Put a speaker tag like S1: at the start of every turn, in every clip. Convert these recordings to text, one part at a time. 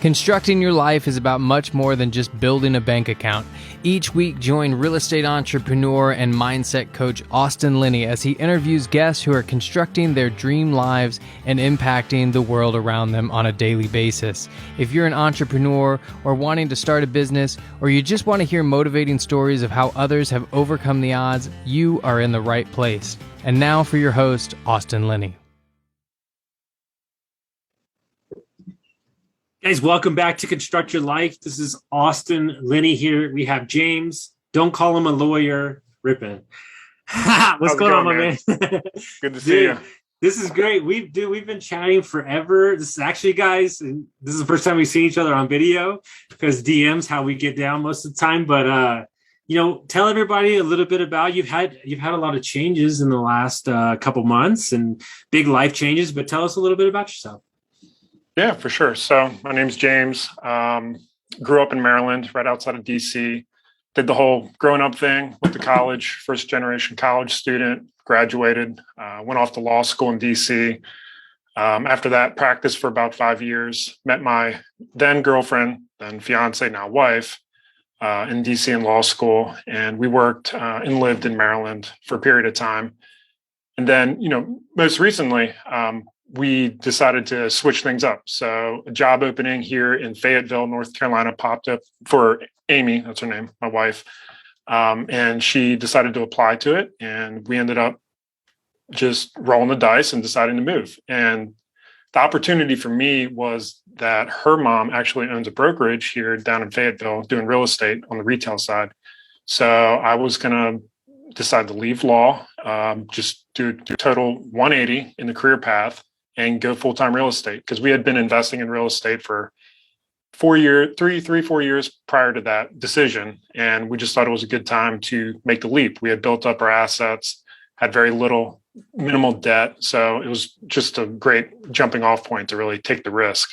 S1: Constructing your life is about much more than just building a bank account. Each week, join real estate entrepreneur and mindset coach Austin Linney as he interviews guests who are constructing their dream lives and impacting the world around them on a daily basis. If you're an entrepreneur or wanting to start a business, or you just want to hear motivating stories of how others have overcome the odds, you are in the right place. And now for your host, Austin Linney.
S2: Guys, welcome back to Construct Your Life. This is Austin Linney here. We have James. Don't call him a lawyer. Rippeon. What's going on, my man?
S3: Good to see you.
S2: This is great. We've been chatting forever. This is actually, guys, and this is the first time we've seen each other on video because DM's how we get down most of the time. But tell everybody a little bit about you've had a lot of changes in the last couple months and big life changes. But tell us a little bit about yourself.
S3: Yeah, for sure. So my name's James. Grew up in Maryland, right outside of DC. Did the whole growing up thing, went to college, first generation college student, graduated, went off to law school in DC. After that, practiced for about 5 years, met my then girlfriend, then fiance, now wife, in DC in law school. And we worked and lived in Maryland for a period of time. And then, most recently, we decided to switch things up. So a job opening here in Fayetteville, North Carolina popped up for Amy, that's her name, my wife. And she decided to apply to it. And we ended up just rolling the dice and deciding to move. And the opportunity for me was that her mom actually owns a brokerage here down in Fayetteville doing real estate on the retail side. So I was going to decide to leave law, just do a total 180 in the career path and go full-time real estate, because we had been investing in real estate for 4 years prior to that decision. And we just thought it was a good time to make the leap. We had built up our assets, had minimal debt. So it was just a great jumping off point to really take the risk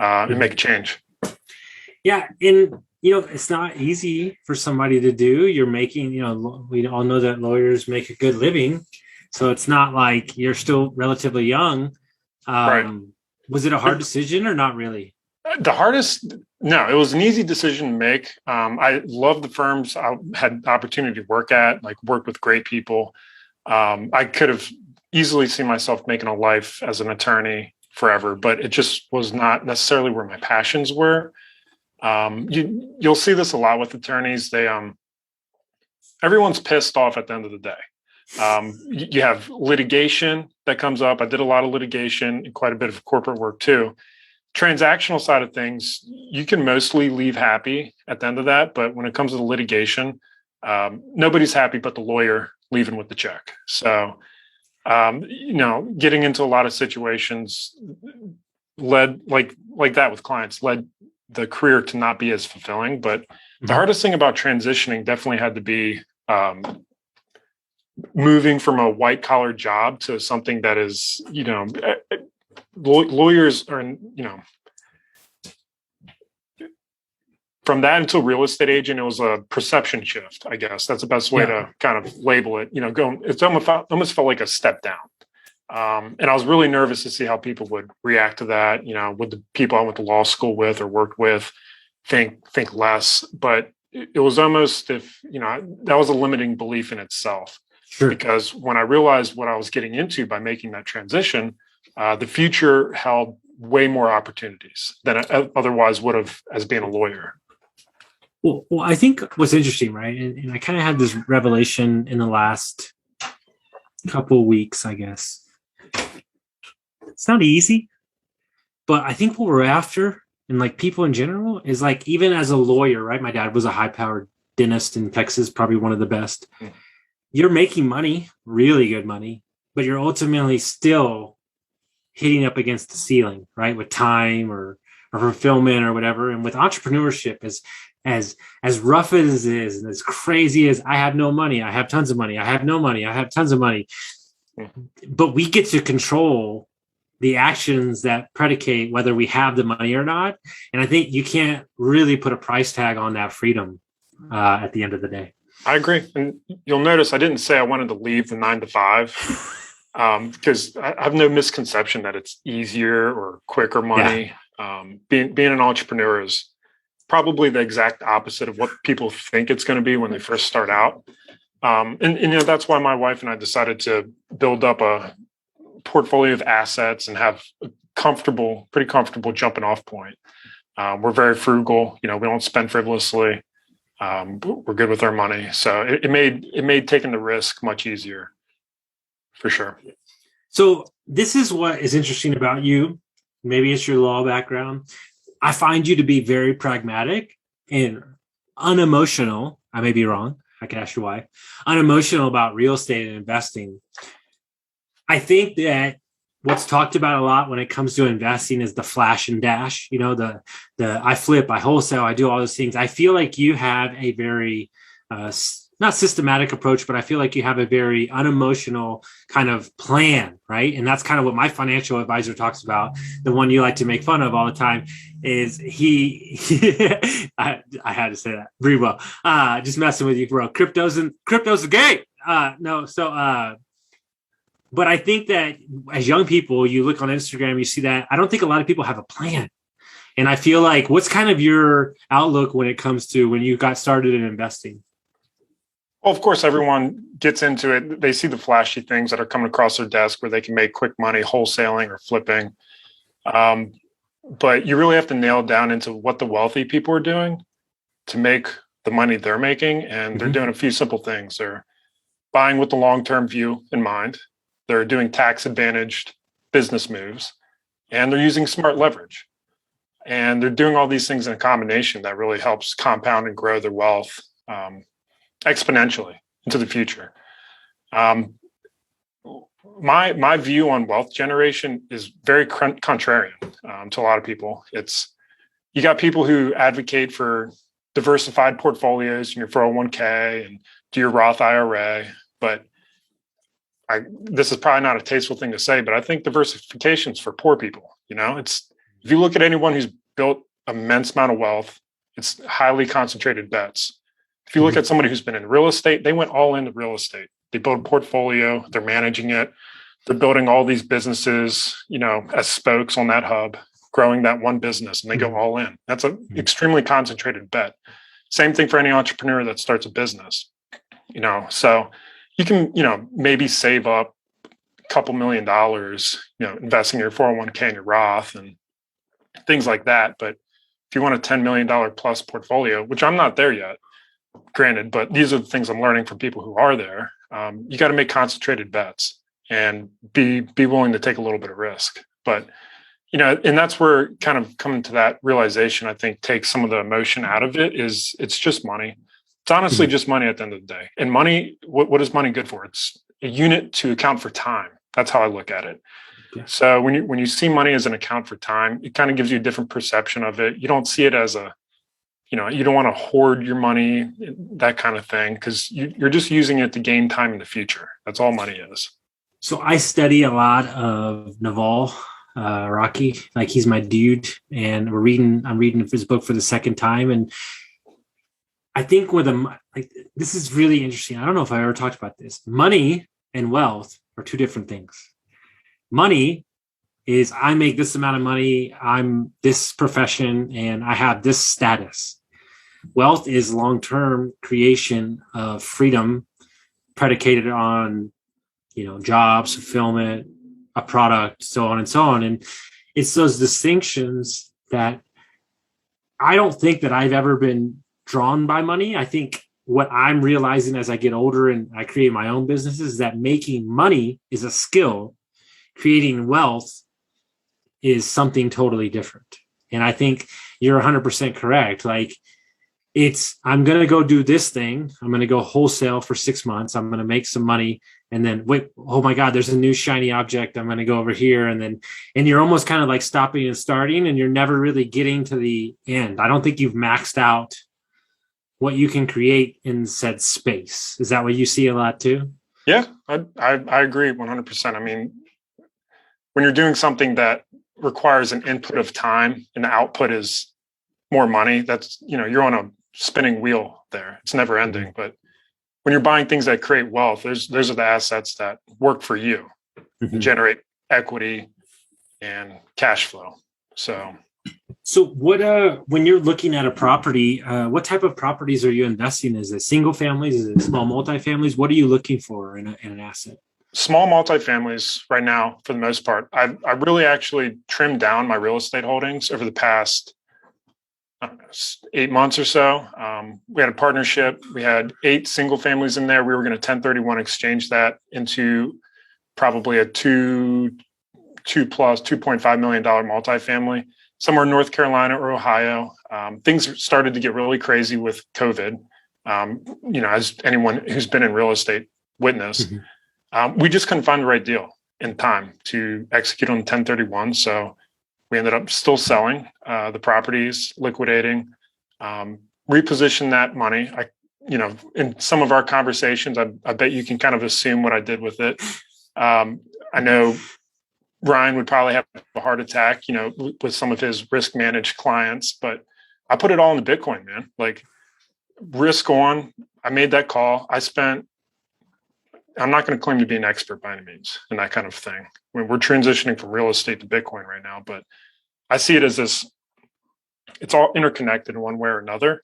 S3: and make a change.
S2: Yeah. And, it's not easy for somebody to do. You're making, we all know that lawyers make a good living. So it's not like you're still relatively young.
S3: Right.
S2: Was it a hard decision or not really?
S3: No, it was an easy decision to make. I love the firms I had the opportunity to work at, worked with great people. I could have easily seen myself making a life as an attorney forever, but it just was not necessarily where my passions were. You'll see this a lot with attorneys. Everyone's pissed off at the end of the day. You have litigation that comes up. I did a lot of litigation and quite a bit of corporate work too. Transactional side of things, you can mostly leave happy at the end of that. But when it comes to the litigation, nobody's happy but the lawyer leaving with the check. So, getting into a lot of situations led like that with clients led the career to not be as fulfilling. But the hardest thing about transitioning definitely had to be moving from a white collar job to something that is, lawyers are, from that until real estate agent, it was a perception shift, I guess. That's the best way to kind of label it. It's almost felt like a step down. And I was really nervous to see how people would react to that. Would the people I went to law school with or worked with think less? But it was almost that was a limiting belief in itself. Sure. Because when I realized what I was getting into by making that transition, the future held way more opportunities than I otherwise would have as being a lawyer.
S2: Well, I think what's interesting, right? And I kind of had this revelation in the last couple of weeks, I guess. It's not easy, but I think what we're after, and people in general, is even as a lawyer, right? My dad was a high-powered dentist in Texas, probably one of the best. You're making money, really good money, but you're ultimately still hitting up against the ceiling, right? With time or fulfillment or whatever. And with entrepreneurship, as rough as it is and as crazy as I have no money, I have tons of money, I have no money, I have tons of money. But we get to control the actions that predicate whether we have the money or not. And I think you can't really put a price tag on that freedom at the end of the day.
S3: I agree. And you'll notice I didn't say I wanted to leave the 9 to 5 because I have no misconception that it's easier or quicker money. Being an entrepreneur is probably the exact opposite of what people think it's going to be when they first start out. And that's why my wife and I decided to build up a portfolio of assets and have a pretty comfortable jumping off point. We're very frugal. We don't spend frivolously. We're good with our money. So it made taking the risk much easier, for sure.
S2: So this is what is interesting about you. Maybe it's your law background. I find you to be very pragmatic and unemotional. I may be wrong. I can ask you why. Unemotional about real estate and investing. I think that what's talked about a lot when it comes to investing is the flash and dash. The I flip, I wholesale, I do all those things. I feel like you have a very not systematic approach, but I feel like you have a very unemotional kind of plan, right? And that's kind of what my financial advisor talks about. The one you like to make fun of all the time is I had to say that very well. Just messing with you, bro. Crypto's a game. But I think that as young people, you look on Instagram, you see that I don't think a lot of people have a plan. And I feel like, what's kind of your outlook when it comes to when you got started in investing?
S3: Well, of course, everyone gets into it. They see the flashy things that are coming across their desk where they can make quick money wholesaling or flipping. But you really have to nail down into what the wealthy people are doing to make the money they're making. And they're doing a few simple things. They're buying with the long-term view in mind. They're doing tax-advantaged business moves. And they're using smart leverage. And they're doing all these things in a combination that really helps compound and grow their wealth exponentially into the future. My view on wealth generation is very contrarian to a lot of people. You got people who advocate for diversified portfolios in your 401k and do your Roth IRA, but this is probably not a tasteful thing to say, but I think diversification is for poor people. If you look at anyone who's built immense amount of wealth, it's highly concentrated bets. If you look at somebody who's been in real estate, they went all into real estate. They built a portfolio, they're managing it. They're building all these businesses, as spokes on that hub, growing that one business, and they go all in. That's an extremely concentrated bet. Same thing for any entrepreneur that starts a business, so you can, maybe save up a couple $1 million, investing in your 401k and your Roth and things like that. But if you want a $10 million plus portfolio, which I'm not there yet, granted, but these are the things I'm learning from people who are there. You got to make concentrated bets and be willing to take a little bit of risk. But, and that's where kind of coming to that realization, I think, takes some of the emotion out of it. It's just money. It's honestly just money at the end of the day. And money, what is money good for? It's a unit to account for time. That's how I look at it. Okay. So when you see money as an account for time, it kind of gives you a different perception of it. You don't see it as you don't want to hoard your money, that kind of thing, because you're just using it to gain time in the future. That's all money is.
S2: So I study a lot of Naval Rocky, like he's my dude, and I'm reading his book for the second time, and I think this is really interesting. I don't know if I ever talked about this. Money and wealth are two different things. Money is I make this amount of money, I'm this profession, and I have this status. Wealth is long-term creation of freedom predicated on, jobs, fulfillment, a product, so on and so on. And it's those distinctions that I don't think that I've ever been drawn by money. I think what I'm realizing as I get older and I create my own businesses is that making money is a skill. Creating wealth is something totally different. And I think you're 100% correct. Like, I'm going to go do this thing. I'm going to go wholesale for 6 months. I'm going to make some money. And then wait, oh my God, there's a new shiny object. I'm going to go over here. And you're almost kind of like stopping and starting, and you're never really getting to the end. I don't think you've maxed out what you can create in said space. Is that what you see a lot too?
S3: Yeah, I agree 100%. I mean, when you're doing something that requires an input of time and the output is more money, that's, you're on a spinning wheel there. It's never ending. But when you're buying things that create wealth, those are the assets that work for you, generate equity and cash flow. So
S2: So what when you're looking at a property, what type of properties are you investing in? Is it single families? Is it small multifamilies? What are you looking for in an asset?
S3: Small multifamilies right now, for the most part. I really actually trimmed down my real estate holdings over the past, I don't know, 8 months or so. We had a partnership. We had 8 single families in there. We were going to 1031 exchange that into probably a $2.5 million multifamily somewhere in North Carolina or Ohio. Things started to get really crazy with COVID. As anyone who's been in real estate witnessed, we just couldn't find the right deal in time to execute on 1031. So we ended up still selling the properties, liquidating, reposition that money. In some of our conversations, I bet you can kind of assume what I did with it. I know Ryan would probably have a heart attack, with some of his risk managed clients, but I put it all into Bitcoin, man. Like, risk on. I made that call. I'm not going to claim to be an expert by any means in that kind of thing. I mean, we're transitioning from real estate to Bitcoin right now, but I see it as this, it's all interconnected in one way or another.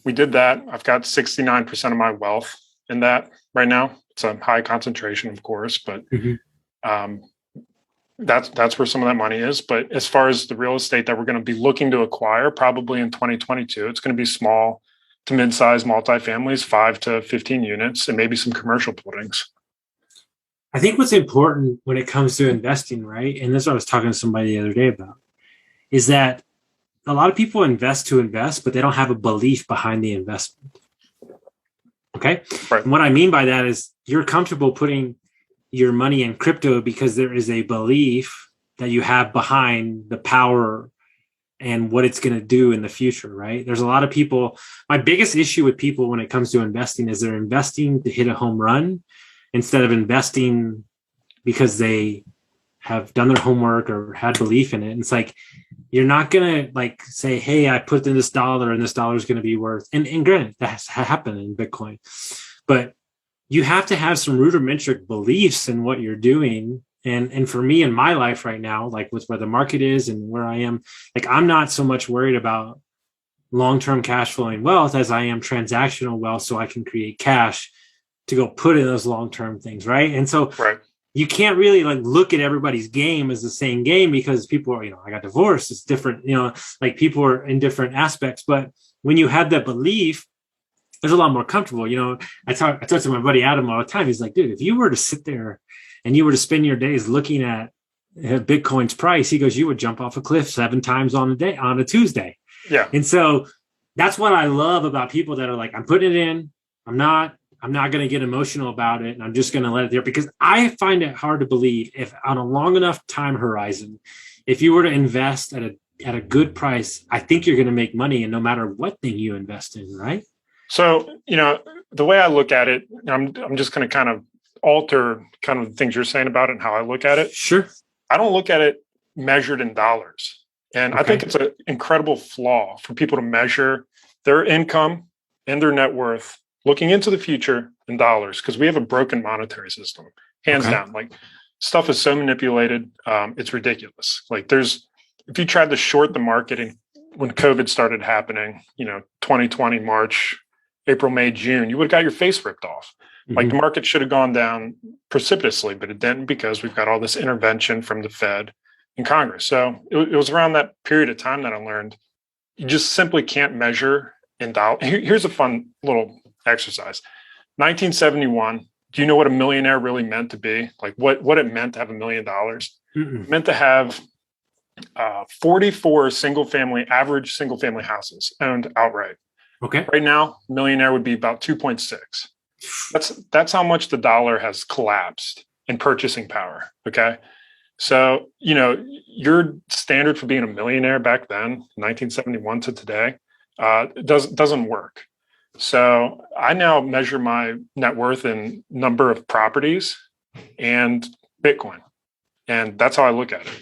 S3: We did that. I've got 69% of my wealth in that right now. It's a high concentration, of course, but that's where some of that money is. But as far as the real estate that we're going to be looking to acquire, probably in 2022, it's going to be small to mid-sized multifamilies, 5 to 15 units, and maybe some commercial buildings.
S2: I think what's important when it comes to investing, right? And this is what I was talking to somebody the other day about, is that a lot of people invest to invest, but they don't have a belief behind the investment. Okay.
S3: Right.
S2: And what I mean by that is you're comfortable putting your money in crypto because there is a belief that you have behind the power and what it's going to do in the future, right? There's a lot of people. My biggest issue with people when it comes to investing is they're investing to hit a home run instead of investing because they have done their homework or had belief in it. And it's like, you're not going to say, hey, I put in this dollar and this dollar is going to be worth, and granted, that has happened in Bitcoin, but you have to have some rudimentary beliefs in what you're doing. And for me in my life right now, like with where the market is and where I am, like I'm not so much worried about long-term cash flowing wealth as I am transactional wealth, so I can create cash to go put in those long-term things, right? And so you can't really look at everybody's game as the same game because people are, I got divorced, it's different, people are in different aspects. But when you have that belief, there's a lot more comfortable. I talk to my buddy Adam all the time. He's like, dude, if you were to sit there and you were to spend your days looking at Bitcoin's price, he goes, you would jump off a cliff 7 times on a Tuesday.
S3: Yeah.
S2: And so that's what I love about people that are like, I'm putting it in. I'm not going to get emotional about it. And I'm just going to let it there, because I find it hard to believe if on a long enough time horizon, if you were to invest at a good price, I think you're going to make money, and no matter what thing you invest in, right?
S3: So, the way I look at it, I'm just going to kind of alter kind of the things you're saying about it and how I look at it.
S2: Sure.
S3: I don't look at it measured in dollars. And I think it's an incredible flaw for people to measure their income and their net worth looking into the future in dollars, because we have a broken monetary system, hands down. Like, stuff is so manipulated. It's ridiculous. If you tried to short the market when COVID started happening, 2020, March, April, May, June, you would have got your face ripped off. Like, the market should have gone down precipitously, but it didn't, because we've got all this intervention from the Fed and Congress. So it was around that period of time that I learned you just simply can't measure in dollars. Here's a fun little exercise. 1971. Do you know what a millionaire really meant to be? Like what it meant to have $1 million? It meant to have 44 average single family houses owned outright.
S2: Okay.
S3: Right now, millionaire would be about 2.6. That's how much the dollar has collapsed in purchasing power. Okay. So, your standard for being a millionaire back then, 1971 to today, doesn't work. So I now measure my net worth in number of properties and Bitcoin. And that's how I look at it.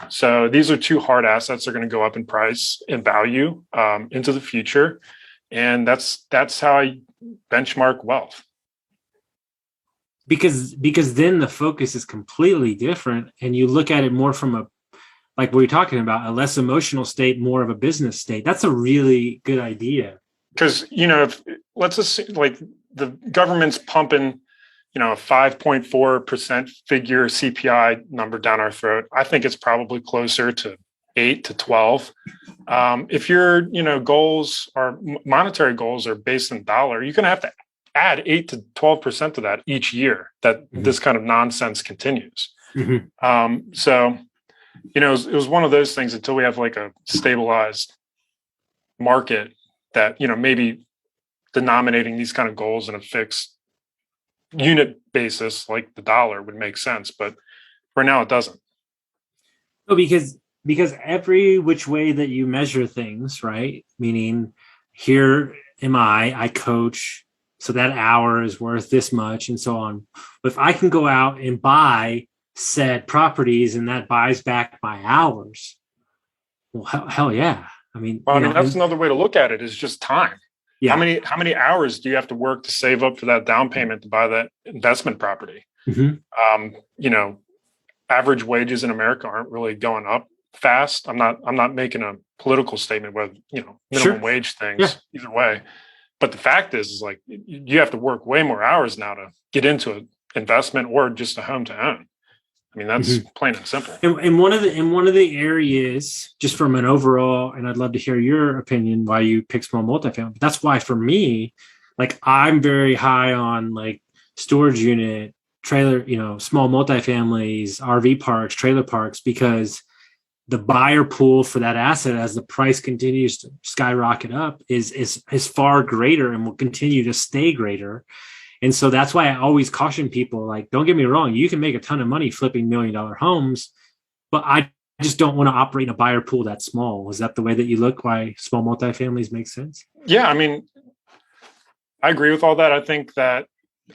S3: So these are 2 hard assets that are going to go up in price and value into the future. And that's how I benchmark wealth.
S2: Because then the focus is completely different, and you look at it more from like what we're talking about, a less emotional state, more of a business state. That's a really good idea.
S3: Because, if let's assume like the government's pumping, a 5.4% figure CPI number down our throat, I think it's probably closer to 8 to 12. If your, goals are monetary goals are based in dollar, you're going to have to add 8 to 12% of that each year that this kind of nonsense continues. So, it was one of those things until we have like a stabilized market that, maybe denominating these kind of goals in a fixed unit basis like the dollar would make sense. But for now, it doesn't.
S2: Oh, because every which way that you measure things, right? Meaning, here am I coach, so that hour is worth this much and so on. But if I can go out and buy said properties and that buys back my hours, well, hell yeah. I mean,
S3: that's another way to look at it, is just time.
S2: Yeah.
S3: How many hours do you have to work to save up for that down payment to buy that investment property? Average wages in America aren't really going up fast. I'm not making a political statement with minimum wage things either way. But the fact is like you have to work way more hours now to get into an investment or just a home to own. I mean, that's plain and simple.
S2: And one of the areas, just from an overall, and I'd love to hear your opinion why you pick small multifamily. But that's why for me, like I'm very high on like storage unit, trailer, small multifamilies, RV parks, trailer parks, because the buyer pool for that asset as the price continues to skyrocket up is far greater and will continue to stay greater. And so that's why I always caution people, like, don't get me wrong, you can make a ton of money flipping $1 million homes, but I just don't want to operate in a buyer pool that small. Is that the way that you look? Why small multifamilies make sense?
S3: Yeah, I mean, I agree with all that. I think that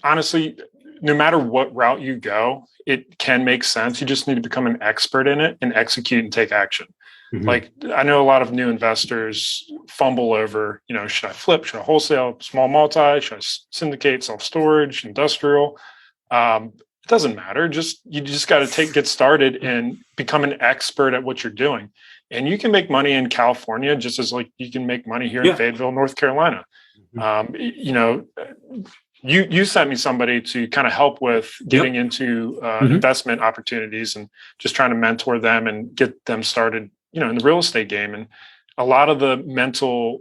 S3: honestly, no matter what route you go, it can make sense. You just need to become an expert in it and execute and take action. Like I know a lot of new investors fumble over, should I flip, should I wholesale, small multi, should I syndicate, self-storage, industrial? It doesn't matter. You just got to get started and become an expert at what you're doing. And you can make money in California just as like you can make money here in Fayetteville, North Carolina. You sent me somebody to kind of help with getting into investment opportunities and just trying to mentor them and get them started, in the real estate game. And a lot of the mental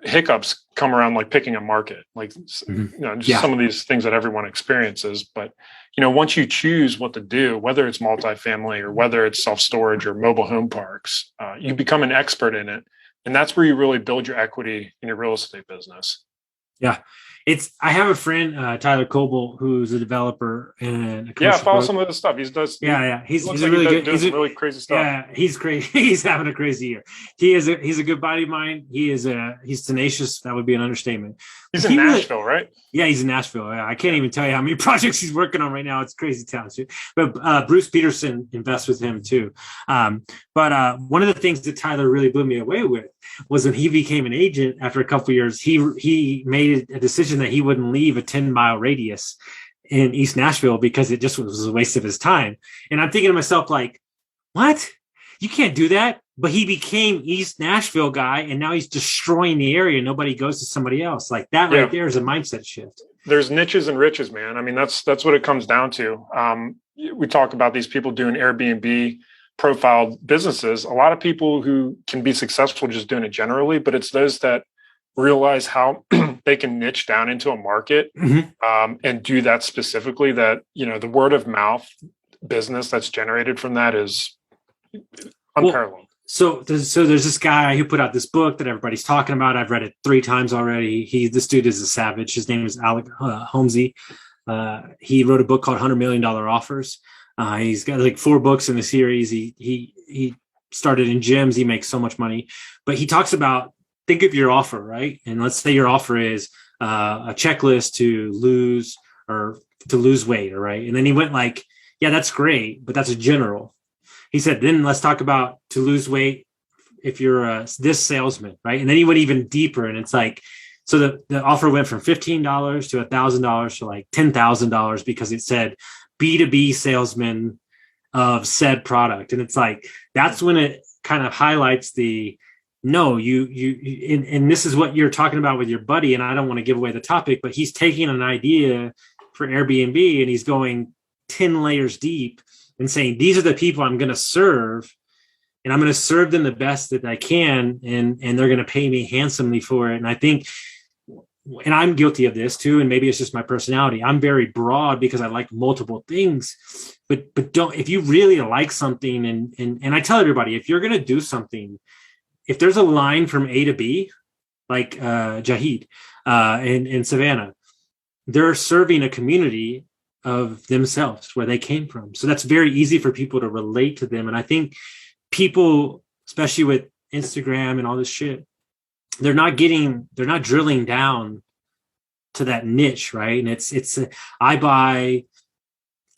S3: hiccups come around like picking a market, like, some of these things that everyone experiences. But, once you choose what to do, whether it's multifamily or whether it's self-storage or mobile home parks, you become an expert in it. And that's where you really build your equity in your real estate business.
S2: Yeah. I have a friend, Tyler Coble, who's a developer and
S3: I follow some of the stuff he's does.
S2: He's
S3: like
S2: really good.
S3: He's really crazy stuff.
S2: Yeah, he's crazy. He's having a crazy year. He's a good buddy of mine. He's tenacious. That would be an understatement.
S3: He's in Nashville, right?
S2: Yeah, he's in Nashville. I can't even tell you how many projects he's working on right now. It's crazy town. But Bruce Peterson invests with him too. But one of the things that Tyler really blew me away with was when he became an agent after a couple of years, he made a decision that he wouldn't leave a 10-mile radius in East Nashville because it just was a waste of his time. And I'm thinking to myself, like, what? You can't do that. But he became East Nashville guy, and now he's destroying the area. Nobody goes to somebody else. Like that right there is a mindset shift.
S3: There's niches and riches, man. I mean, that's what it comes down to. We talk about these people doing Airbnb profiled businesses. A lot of people who can be successful just doing it generally, but it's those that realize how they can niche down into a market and do that specifically, that, the word of mouth business that's generated from that is unparalleled.
S2: Well, so there's this guy who put out this book that everybody's talking about. I've read it 3 times already. This dude is a savage. His name is Alec Holmesy. He wrote a book called $100 Million Offers. He's got like 4 books in the series. He started in gyms. He makes so much money, but he talks about, think of your offer, right? And let's say your offer is a checklist to lose weight, all right? And then he went like, yeah, that's great, but that's a general. He said, then let's talk about to lose weight if you're this salesman, right? And then he went even deeper, and it's like, so the offer went from $15 to $1,000 to like $10,000 because it said B2B salesman of said product. And it's like, that's when it kind of highlights no, and this is what you're talking about with your buddy. And I don't want to give away the topic, but he's taking an idea for Airbnb and he's going 10 layers deep and saying, these are the people I'm going to serve, and I'm going to serve them the best that I can. And they're going to pay me handsomely for it. And I think, and I'm guilty of this too, and maybe it's just my personality, I'm very broad because I like multiple things, but don't, if you really like something, and I tell everybody, if you're going to do something, if there's a line from A to B, like Jahid in Savannah, they're serving a community of themselves where they came from. So that's very easy for people to relate to them. And I think people, especially with Instagram and all this shit, they're not drilling down to that niche, right? And I buy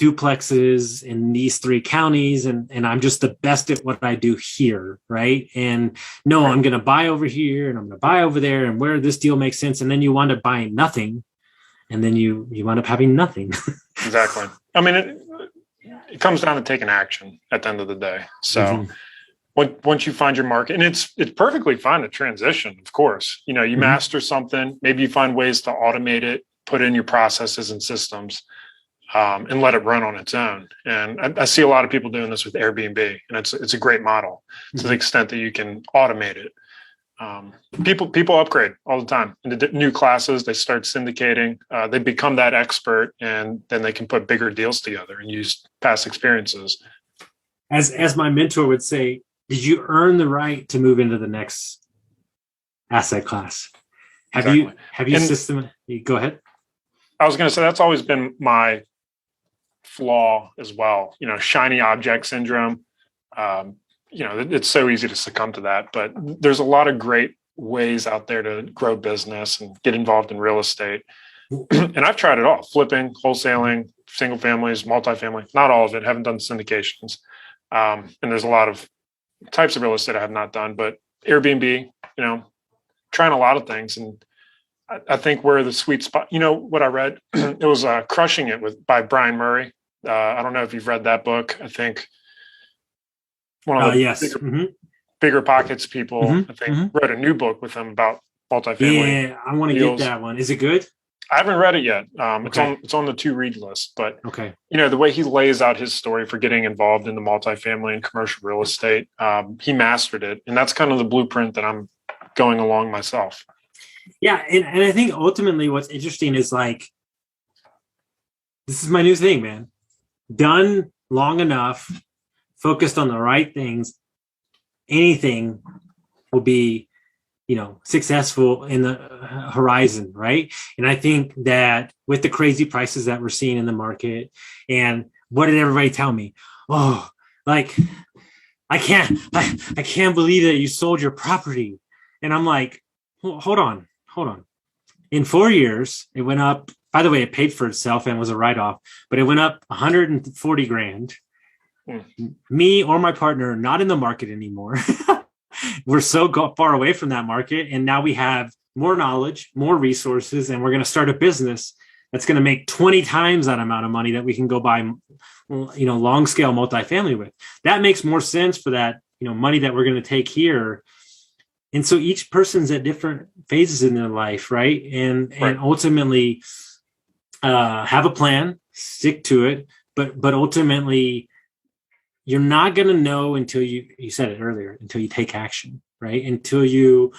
S2: duplexes in these 3 counties and I'm just the best at what I do here, right? And no, I'm going to buy over here and I'm going to buy over there, and where this deal makes sense. And then you wind up buying nothing, and then you wind up having nothing.
S3: Exactly. I mean, it comes down to taking action at the end of the day. So once you find your market, and it's perfectly fine to transition, of course, you master something, maybe you find ways to automate it, put in your processes and systems, and let it run on its own. And I see a lot of people doing this with Airbnb, and it's a great model to the extent that you can automate it. People upgrade all the time into new classes. They start syndicating. They become that expert, and then they can put bigger deals together and use past experiences.
S2: As my mentor would say, did you earn the right to move into the next asset class? Have you go ahead.
S3: I was going to say that's always been my flaw as well. Shiny object syndrome. It's so easy to succumb to that, but there's a lot of great ways out there to grow business and get involved in real estate. And I've tried it all: flipping, wholesaling, single families, multifamily, not all of it. Haven't done syndications. And there's a lot of types of real estate I have not done, but Airbnb, trying a lot of things. And I think we're the sweet spot. What I read, it was Crushing It by Brian Murray. I don't know if you've read that book. I think one of the bigger pockets people, I think, wrote a new book with him about multifamily.
S2: Yeah, I want to get that one. Is it good?
S3: I haven't read it yet. It's on the to-read list, but
S2: okay.
S3: The way he lays out his story for getting involved in the multifamily and commercial real estate, he mastered it, and that's kind of the blueprint that I'm going along myself.
S2: Yeah, and I think ultimately what's interesting is like, this is my new thing, man. Done long enough, focused on the right things, anything will be successful in the horizon, right? And I think that with the crazy prices that we're seeing in the market, and what did everybody tell me? Oh, like, I can't believe that you sold your property. And I'm like, well, hold on. In 4 years, it went up. By the way, it paid for itself and was a write-off, but it went up $140,000. Me or my partner are not in the market anymore. We're so far away from that market. And now we have more knowledge, more resources, and we're going to start a business that's going to make 20 times that amount of money that we can go buy, long scale multifamily with. That makes more sense for that, money that we're going to take here. And so each person's at different phases in their life, right? And ultimately have a plan, stick to it, but ultimately you're not going to know until you said it earlier, until you take action, right? Until you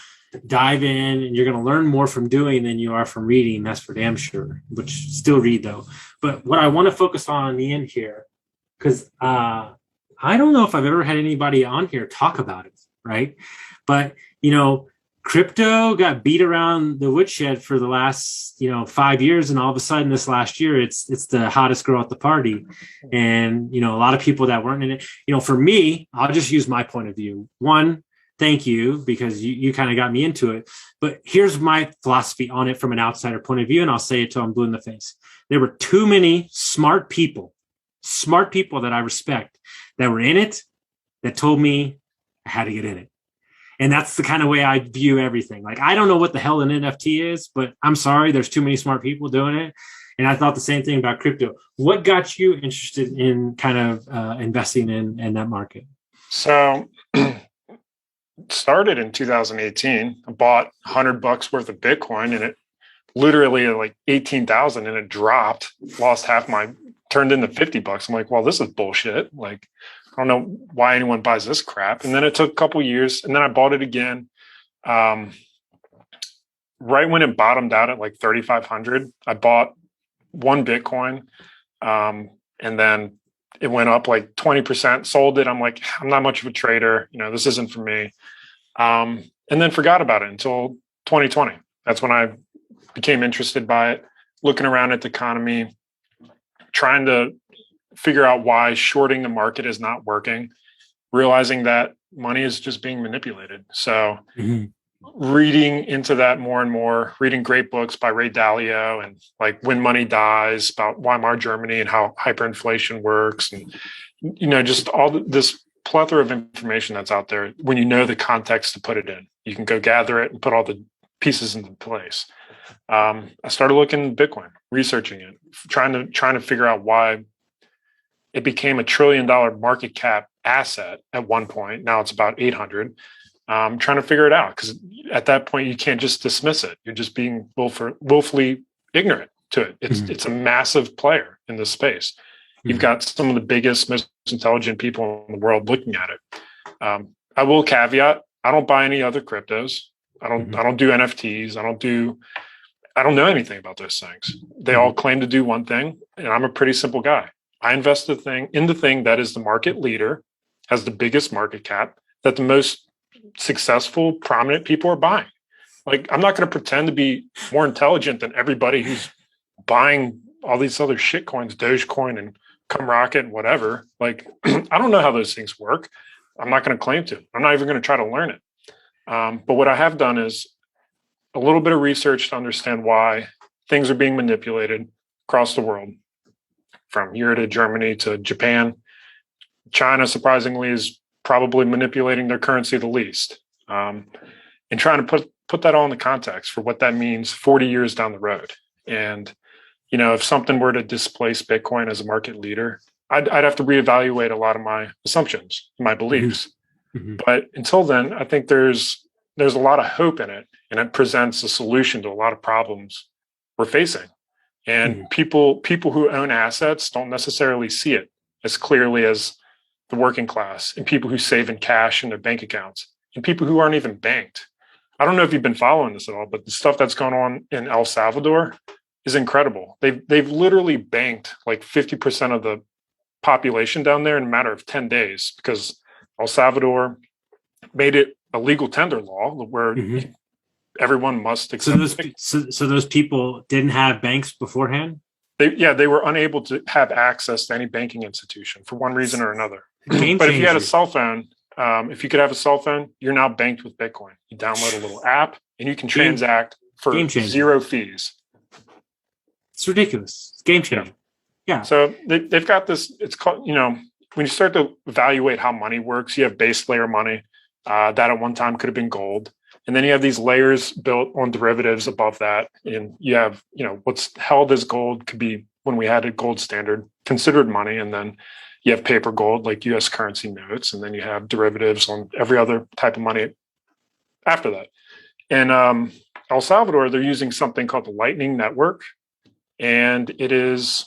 S2: dive in, and you're going to learn more from doing than you are from reading. That's for damn sure, which still read though. But what I want to focus on in the end here, because I don't know if I've ever had anybody on here talk about it, right? But, crypto got beat around the woodshed for the last, 5 years. And all of a sudden this last year, it's the hottest girl at the party. And, a lot of people that weren't in it, for me, I'll just use my point of view. One, thank you, because you kind of got me into it. But here's my philosophy on it from an outsider point of view. And I'll say it till I'm blue in the face. There were too many smart people that I respect that were in it that told me I had to get in it. And that's the kind of way I view everything. Like, I don't know what the hell an NFT is, but I'm sorry, there's too many smart people doing it. And I thought the same thing about crypto. What got you interested in kind of investing in that market?
S3: So started in 2018. I bought $100 worth of Bitcoin, and it literally at like 18,000, and it dropped, lost half my, turned into $50. I'm like, well, this is bullshit. Like, I don't know why anyone buys this crap. And then it took a couple years, and then I bought it again. Right when it bottomed out at like 3,500, I bought one Bitcoin. And then it went up like 20%, sold it. I'm like, I'm not much of a trader. This isn't for me. And then forgot about it until 2020. That's when I became interested by it, looking around at the economy, trying to figure out why shorting the market is not working, realizing that money is just being manipulated. So reading into that more and more, reading great books by Ray Dalio and like When Money Dies, about Weimar Germany and how hyperinflation works. And, just all this plethora of information that's out there. When you know the context to put it in, you can go gather it and put all the pieces into place. I started looking at Bitcoin, researching it, trying to figure out why it became $1 trillion market cap asset at one point. Now it's about 800. Trying to figure it out, because at that point you can't just dismiss it. You're just being willfully ignorant to it. It's a massive player in this space. You've got some of the biggest, most intelligent people in the world looking at it. I will caveat: I don't buy any other cryptos. I don't do NFTs. I don't know anything about those things. They all claim to do one thing, and I'm a pretty simple guy. I invest in the thing that is the market leader, has the biggest market cap, that the most successful, prominent people are buying. Like, I'm not going to pretend to be more intelligent than everybody who's buying all these other shit coins, Dogecoin and CumRocket and whatever. Like, I don't know how those things work. I'm not going to claim to. I'm not even going to try to learn it. But what I have done is a little bit of research to understand why things are being manipulated across the world, from here to Germany to Japan. China, surprisingly, is probably manipulating their currency the least, and trying to put that all in the context for what that means 40 years down the road. And, if something were to displace Bitcoin as a market leader, I'd have to reevaluate a lot of my assumptions, my beliefs. But until then, I think there's a lot of hope in it, and it presents a solution to a lot of problems we're facing. And people who own assets don't necessarily see it as clearly as the working class, and people who save in cash in their bank accounts, and people who aren't even banked. I don't know if you've been following this at all, but the stuff that's going on in El Salvador is incredible. They've literally banked like 50% of the population down there in a matter of 10 days, because El Salvador made it a legal tender law where everyone must accept.
S2: So those people didn't have banks beforehand?
S3: They were unable to have access to any banking institution for one reason or another. But if you had a cell phone, if you could have a cell phone, you're now banked with Bitcoin. You download a little app and you can transact for zero fees.
S2: It's ridiculous. It's game changing. Yeah.
S3: So they've got this. It's called, when you start to evaluate how money works, you have base layer money that at one time could have been gold. And then you have these layers built on derivatives above that. And you have, what's held as gold could be, when we had a gold standard, considered money. And then you have paper gold, like US currency notes. And then you have derivatives on every other type of money after that. And El Salvador, they're using something called the Lightning Network. And it is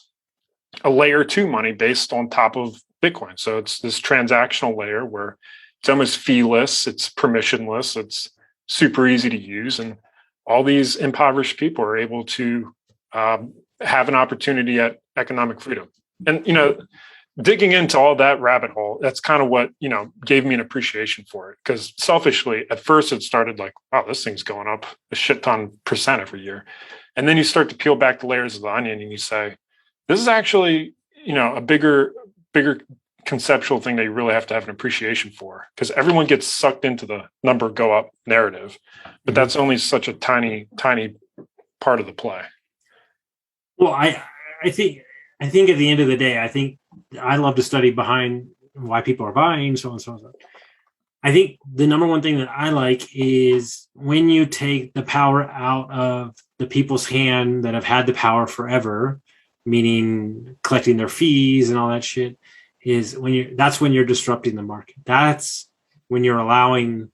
S3: a layer 2 money based on top of Bitcoin. So it's this transactional layer where it's almost feeless, it's permissionless, it's super easy to use, and all these impoverished people are able to have an opportunity at economic freedom. And digging into all that rabbit hole, that's kind of what gave me an appreciation for it. Because selfishly, at first, it started like, wow, this thing's going up a shit ton % every year, and then you start to peel back the layers of the onion, and you say, this is actually a bigger conceptual thing that you really have to have an appreciation for, because everyone gets sucked into the number go up narrative, but that's only such a tiny part of the play.
S2: Well, I think at the end of the day, I think I love to study behind why people are buying, so on and so on. I think the number one thing that I like is when you take the power out of the people's hand that have had the power forever, meaning collecting their fees and all that shit, is that's when you're disrupting the market. That's when you're allowing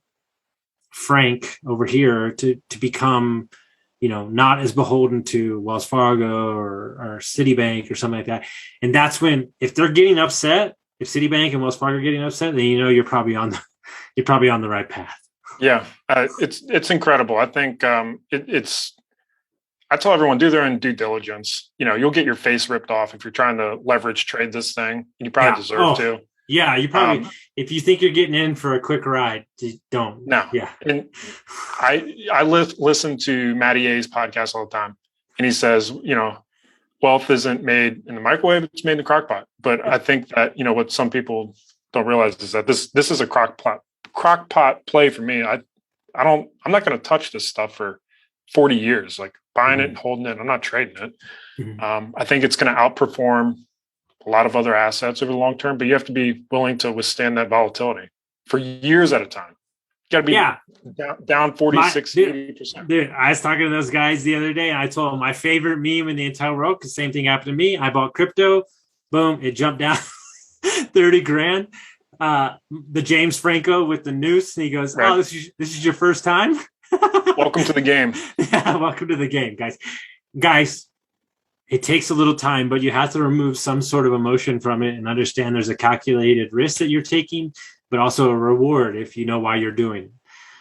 S2: Frank over here to become, not as beholden to Wells Fargo or Citibank or something like that. And that's when, if they're getting upset, if Citibank and Wells Fargo are getting upset, then you're probably on the right path.
S3: Yeah, it's incredible. I think I tell everyone, do their own due diligence. You'll get your face ripped off if you're trying to leverage trade this thing, and you probably deserve to.
S2: Yeah, you probably, if you think you're getting in for a quick ride, don't.
S3: No.
S2: Yeah.
S3: And I listen to Matty A's podcast all the time, and he says, wealth isn't made in the microwave, it's made in the crock pot. But I think that, what some people don't realize is that this is a crock pot play for me. I'm not going to touch this stuff for 40 years, like buying it and holding it. I'm not trading it.
S2: Mm-hmm.
S3: I think it's going to outperform a lot of other assets over the long term, but you have to be willing to withstand that volatility for years at a time. You got to be down 40, 60, 80%.
S2: Dude, I was talking to those guys the other day, and I told them my favorite meme in the entire world, because same thing happened to me. I bought crypto. Boom, it jumped down 30 grand. The James Franco with the noose, and he goes, right. Oh, this is your first time?
S3: Welcome to the game.
S2: Yeah, welcome to the game, guys. Guys, it takes a little time, but you have to remove some sort of emotion from it and understand there's a calculated risk that you're taking, but also a reward if you know why you're doing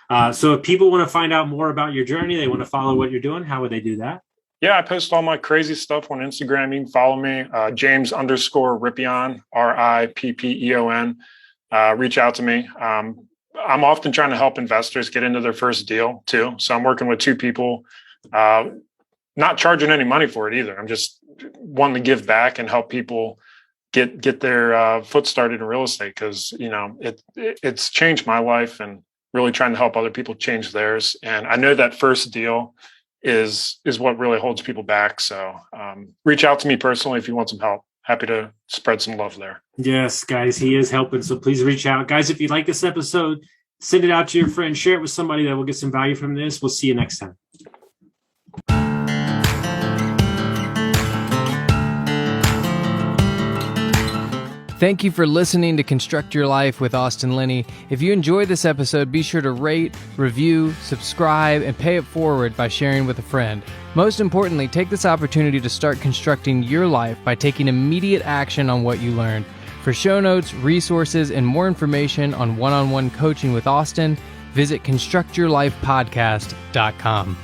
S2: it. So if people want to find out more about your journey, they want to follow what you're doing, how would they do that?
S3: Yeah, I post all my crazy stuff on Instagram. You can follow me, James_Rippeon, Rippeon. Reach out to me. I'm often trying to help investors get into their first deal too. So I'm working with two people, not charging any money for it either. I'm just wanting to give back and help people get their foot started in real estate, because it's changed my life, and really trying to help other people change theirs. And I know that first deal is what really holds people back. So reach out to me personally if you want some help. Happy to spread some love there.
S2: Yes, guys, he is helping. So please reach out. Guys, if you like this episode, send it out to your friends, share it with somebody that will get some value from this. We'll see you next time.
S1: Thank you for listening to Construct Your Life with Austin Linney. If you enjoyed this episode, be sure to rate, review, subscribe, and pay it forward by sharing with a friend. Most importantly, take this opportunity to start constructing your life by taking immediate action on what you learned. For show notes, resources, and more information on one-on-one coaching with Austin, visit constructyourlifepodcast.com.